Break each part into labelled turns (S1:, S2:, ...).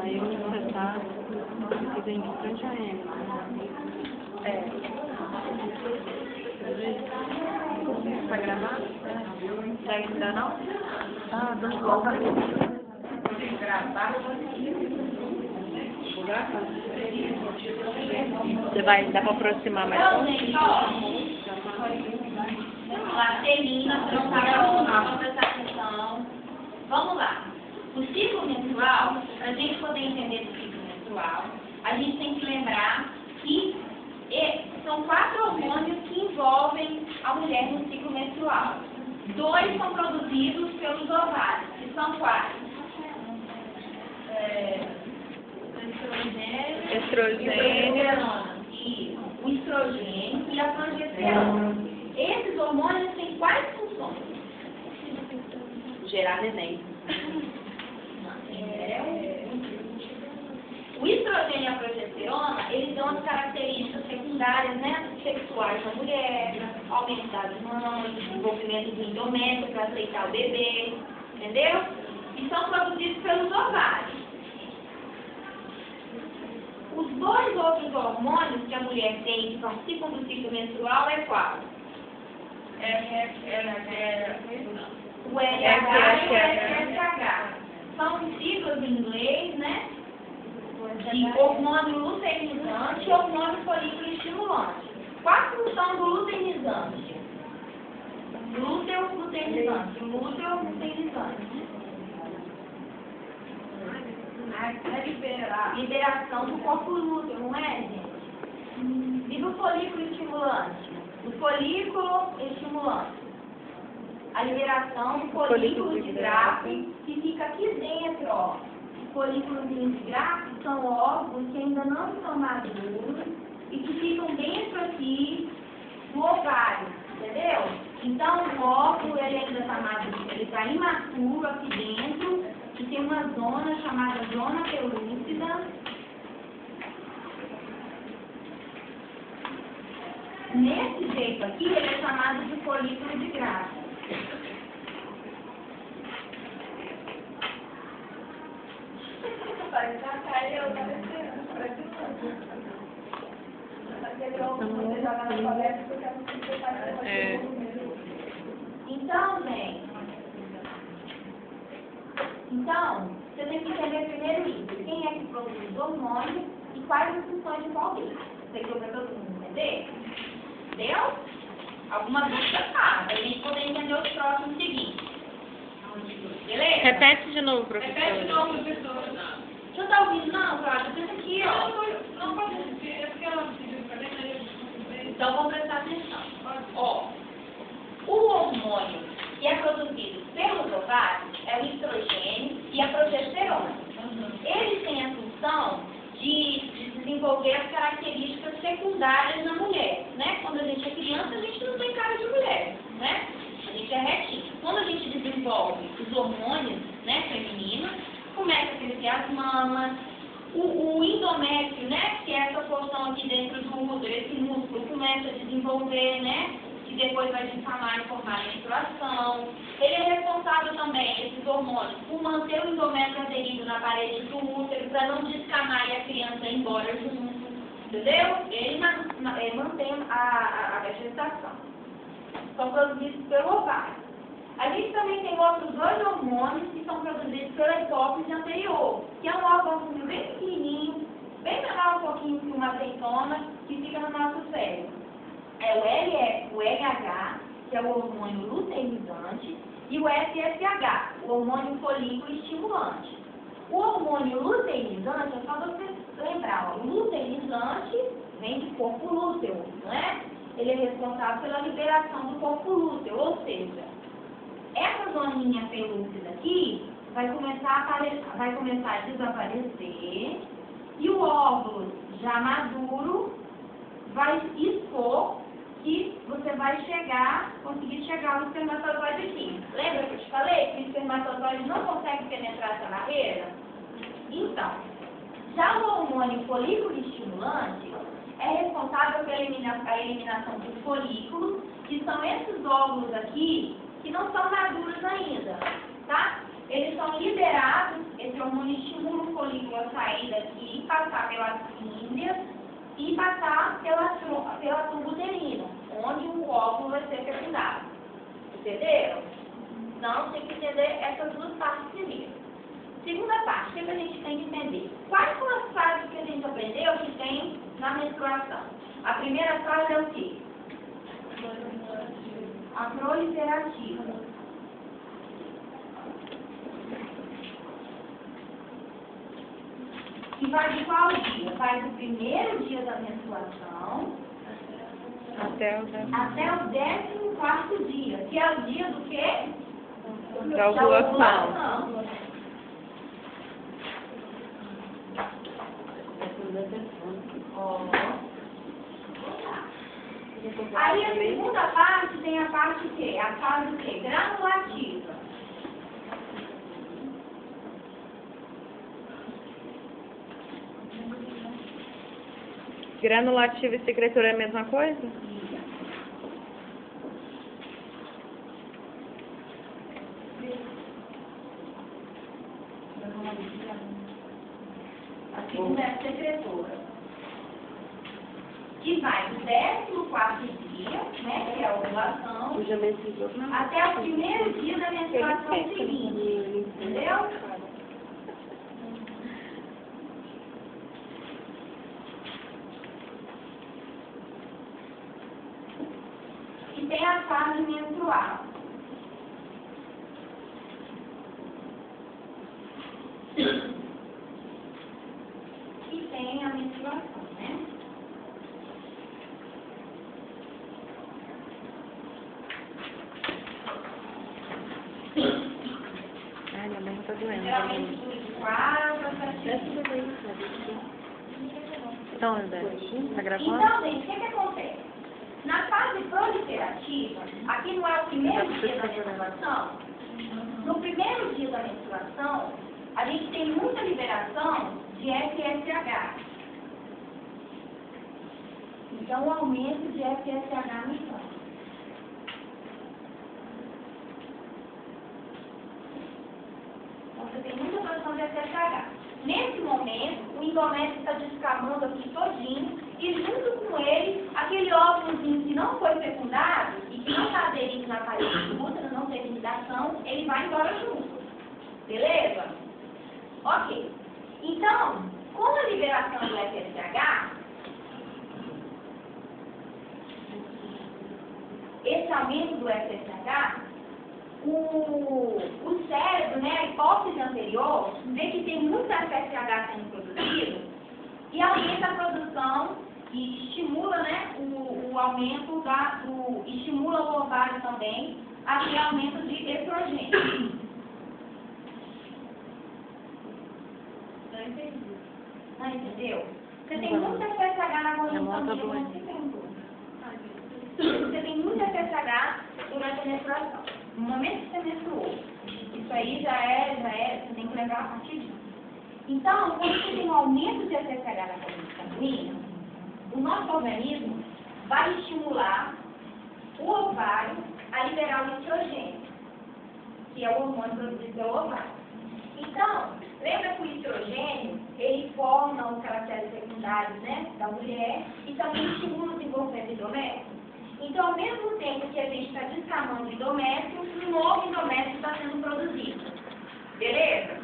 S1: Aí onde você tá, fica em frente a ele. É. Tá gravando? Segue ainda não? Tá dando volta. Você vai dar pra aproximar mais um?
S2: Lá, termina, não para prestar atenção. Vamos lá. O ciclo menstrual, para a gente poder entender o ciclo menstrual, a gente tem que lembrar que são 4 hormônios que envolvem a mulher no ciclo menstrual. 2 são produzidos pelos ovários, que são quais? Estrogênio, o estrogênio e a progesterona. Esses hormônios têm quais funções? Gerar neném. O estrogênio e a progesterona, eles dão as características secundárias, né, sexuais da mulher, aumento das mãos, desenvolvimento do endométrio para aceitar o bebê, entendeu? E são produzidos pelos ovários. Os 2 outros hormônios que a mulher tem que participam do ciclo menstrual é qual? O LH e o FSH. São siglas em inglês, né? De hormônio luteinizante e hormônio folículo estimulante. Qual a função do luteinizante? Luteinizante. Liberação do corpo lúteo, não é, gente? E do folículo estimulante? O folículo estimulante. A liberação do folículo de Graff, que fica aqui dentro, ó. Os folículos de Graff são óvulos que ainda não estão maduros e que ficam dentro aqui do ovário, entendeu? Então, o óvulo, ele ainda está maduro, ele está imaturo aqui dentro e tem uma zona chamada zona pelúcida. Nesse jeito aqui, ele é chamado de folículo de Graff. Então, gente, você tem que entender primeiro isso. Quem é que produz os hormônios e quais as funções de qual deles. Isso aqui é para todo mundo entender? Entendeu? Alguma dúvida? Tá, para a gente poder entender os próximos seguintes. Beleza?
S1: Repete de novo, professor.
S2: Repete de novo, professor. Você não está ouvindo, não, Cláudia? Pensa aqui, ó.
S3: Não pode dizer, é porque ela pediu para mim,
S2: então, vamos prestar atenção. Ó, o hormônio que é produzido pelos ovários é o estrogênio e a progesterona. Eles têm a função de desenvolver as características secundárias na mulher, né? Quando a gente é criança, a gente não tem cara de mulher, né? A gente é retinho. Quando a gente desenvolve os hormônios, né, femininos, começa a crescer as mamas, o endométrio, né, que é essa porção aqui dentro do útero, esse músculo começa a desenvolver, né, que depois vai se inflamar e formar a menstruação. Ele é responsável também, esses hormônios, por manter o endométrio aderido na parede do útero, para não descamar e a criança ir embora junto, entendeu? Ele mantém a gestação. São produzidos pelo ovário. A gente também tem outros 2 hormônios que são produzidos pela hipófise anterior, que é um órgãozinho bem pequenininho, bem menor um pouquinho que uma azeitona, que fica no nosso cérebro. É o LH, que é o hormônio luteinizante, e o FSH, o hormônio folículo estimulante. O hormônio luteinizante, é só você lembrar, ó, o luteinizante vem do corpo lúteo, não é? Ele é responsável pela liberação do corpo lúteo, ou seja, essa zoninha pelúcida aqui vai começar a desaparecer e o óvulo já maduro vai expor que você vai conseguir chegar ao espermatozoide aqui. Lembra que eu te falei que o espermatozoide não consegue penetrar essa barreira? Então, já o hormônio folículo estimulante é responsável pela eliminação dos folículos, que são esses óvulos aqui, que não são maduros ainda, tá? Eles são liberados, esse hormônio estimula o folículo a sair daqui, passar pelas fímbrias e passar pela tuba uterina, onde o óvulo vai ser fecundado. Entenderam? Então, tem que entender essas duas partes primeiro. Segunda parte, o que a gente tem que entender? Quais são as fases que a gente aprendeu que tem na menstruação? A primeira fase é o quê? A proliferativa. Que vai de qual dia? Vai do primeiro dia da menstruação
S1: Até o
S2: até o 14º dia, que é o dia do quê?
S1: Da ovulação. Aí a segunda parte tem a parte o quê? A fase o quê? Granulativa. Granulativa e secretora é a mesma coisa?
S2: A segunda é a secretora. Que vai do 14º dia, né, que é a ovulação, até o primeiro dia da menstruação seguinte. Entendeu? E tem a fase menstrual. E tem a menstruação, né?
S1: Ai, minha mãe tá doendo.
S2: Geralmente dura 4 a 7 dias.
S1: Então, André, tá gravando?
S2: Então, gente, o que acontece? Na fase proliferativa, aqui não é o primeiro dia da menstruação? No primeiro dia da menstruação, a gente tem muita liberação de FSH. Então, o aumento de FSH no sangue. Então, você tem muita produção de FSH. Nesse momento, o endométrio está descamando aqui todinho e junto com ele, aquele óvulozinho que não foi fecundado e que não está aderido na parede do útero, não teve ligação, ele vai embora junto. Beleza? Ok. Então, com a liberação do FSH, esse aumento do FSH, o cérebro, né, a hipófise anterior, vê que tem muito FSH sendo produzido e aumenta a produção e estimula, né, o aumento estimula o ovário também a ter aumento de estrogênio. Não entendi. Não entendeu? Você tem muito FSH na evolução de você tem muito FSH durante a menstruação. No momento que você menstruou, isso aí já é, você tem que levar a partir disso. Então, quando você tem um aumento de FSH na corrente sanguínea, o nosso organismo vai estimular o ovário a liberar o estrogênio, que é o hormônio produzido pelo ovário. Então, lembra que o estrogênio, ele forma os caracteres secundários, né, da mulher e também estimula o desenvolvimento endométrio. Então, ao mesmo tempo que a gente está descamando o endométrio, um novo endométrio está sendo produzido. Beleza?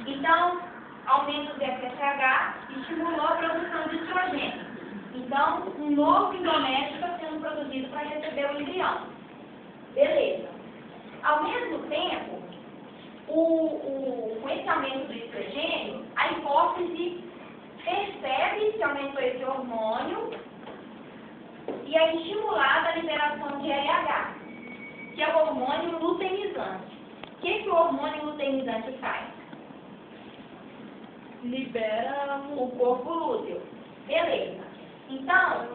S2: Então, aumento do FSH estimulou a produção de estrogênio. Então, um novo endométrio está sendo produzido para receber o embrião. Beleza. Ao mesmo tempo, com esse aumento do estrogênio, a hipófise percebe que aumentou esse hormônio e é estimulada a liberação de LH, que é o hormônio luteinizante. O que o hormônio luteinizante faz? Libera o corpo lúteo. Beleza. Então,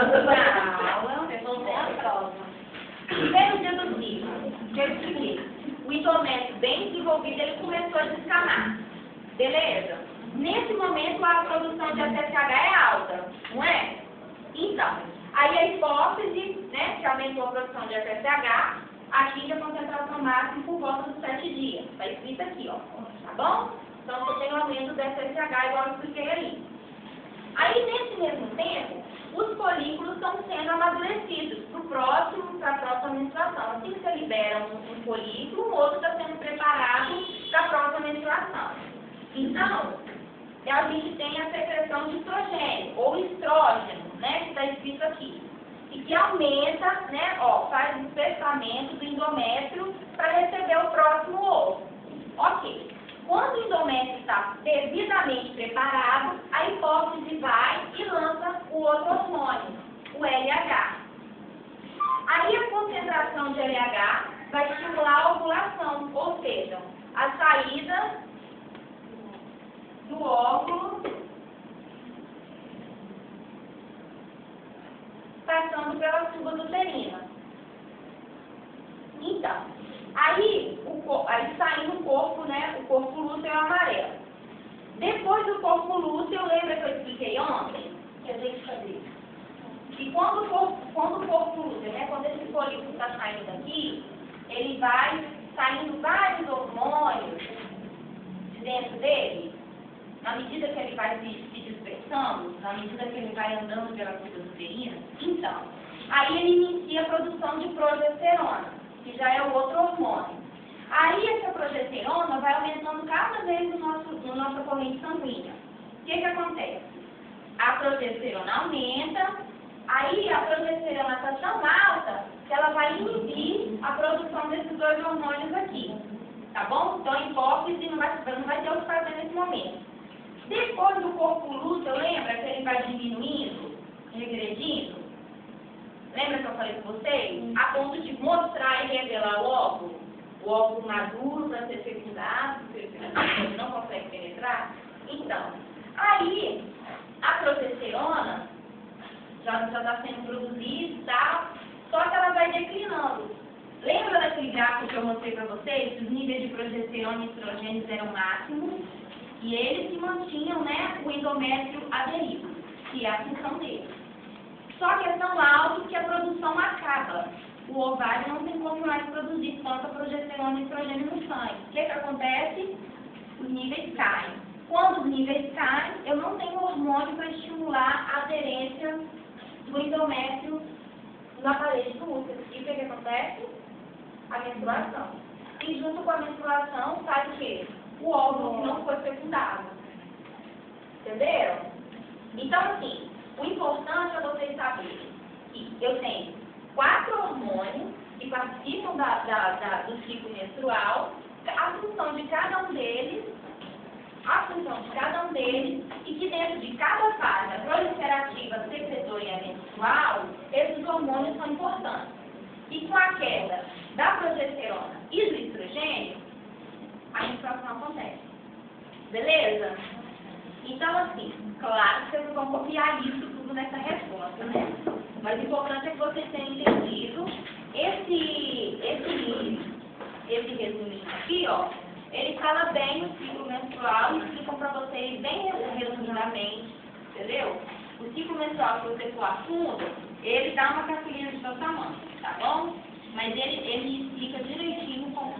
S2: na aula, pelo dia do ciclo, que eu expliquei, o endométrio bem desenvolvido, ele começou a descamar. Beleza? Nesse momento, a produção de FSH é alta, não é? Então, aí a hipófise, né, que aumentou a produção de FSH, atinge a concentração máxima por volta dos 7 dias. Está escrito aqui, ó. Tá bom? Então, você tem um aumento do FSH, igual eu expliquei ali. Aí, nesse mesmo tempo, os folículos estão sendo amadurecidos para a próxima menstruação. Assim que você libera um folículo, o outro está sendo preparado para a próxima menstruação. Então, a gente tem a secreção de estrogênio, ou estrógeno, né, que está escrito aqui. E que aumenta, né, ó, faz o espessamento do endométrio para receber o próximo ovo. Ok. Quando o endométrio está devidamente preparado, a hipófise vai e lança o outro hormônio, o LH. Aí a concentração de LH vai estimular a ovulação, ou seja, a saída do óvulo passando pela tuba uterina. Então, aí saindo o corpo, né, o corpo lúteo amarelo. Depois do corpo lúteo, lembra que eu expliquei ontem? Que a gente fazia. E quando o corpo lúteo, né, quando esse folículo está saindo daqui, ele vai saindo vários hormônios de dentro dele. Na medida que ele vai se dispersando, na medida que ele vai andando pela tuba uterina, então, aí ele inicia a produção de progesterona, que já é o outro hormônio. Aí essa progesterona vai aumentando cada vez no nossa corrente sanguínea. O que acontece? A progesterona aumenta, aí a progesterona está tão alta que ela vai inibir a produção desses dois hormônios aqui. Tá bom? Então a hipófise não vai ter o que fazer nesse momento. Depois do corpo lúteo, lembra que ele vai diminuindo, regredindo? Lembra que eu falei com vocês? A ponto de mostrar e revelar o óvulo maduro para ser fecundado, porque ele não consegue penetrar. Então, aí a progesterona já está sendo produzida e tal, só que ela vai declinando. Lembra daquele gráfico que eu mostrei para vocês? Que os níveis de progesterona e estrogênio eram máximos? E eles se mantinham, né, o endométrio aderido, que é a função dele. Só que é tão alto que a produção acaba. O ovário não tem como mais produzir tanta progesterona e estrogênio no sangue. O que acontece? Os níveis caem. Quando os níveis caem, eu não tenho hormônio para estimular a aderência do endométrio na parede do útero. E o que acontece? A menstruação. E junto com a menstruação sai o quê? O óvulo que não foi fecundado. Entenderam? Então, assim, o importante é vocês saberem que eu tenho 4 hormônios que participam do ciclo menstrual, a função de cada um deles, e que dentro de cada fase, a proliferativa, secretora e a menstrual, esses hormônios são importantes. E com a queda da progesterona e do estrogênio, a menstruação acontece. Beleza? Então, assim, claro que vocês não vão copiar isso tudo nessa resposta, né? Mas o importante é que vocês tenham entendido esse resuminho aqui, ó. Ele fala bem o ciclo menstrual e explicam para vocês bem resumidamente, entendeu? O ciclo menstrual, se você for a fundo, ele dá uma carteirinha de seu tamanho, tá bom? Mas ele explica direitinho como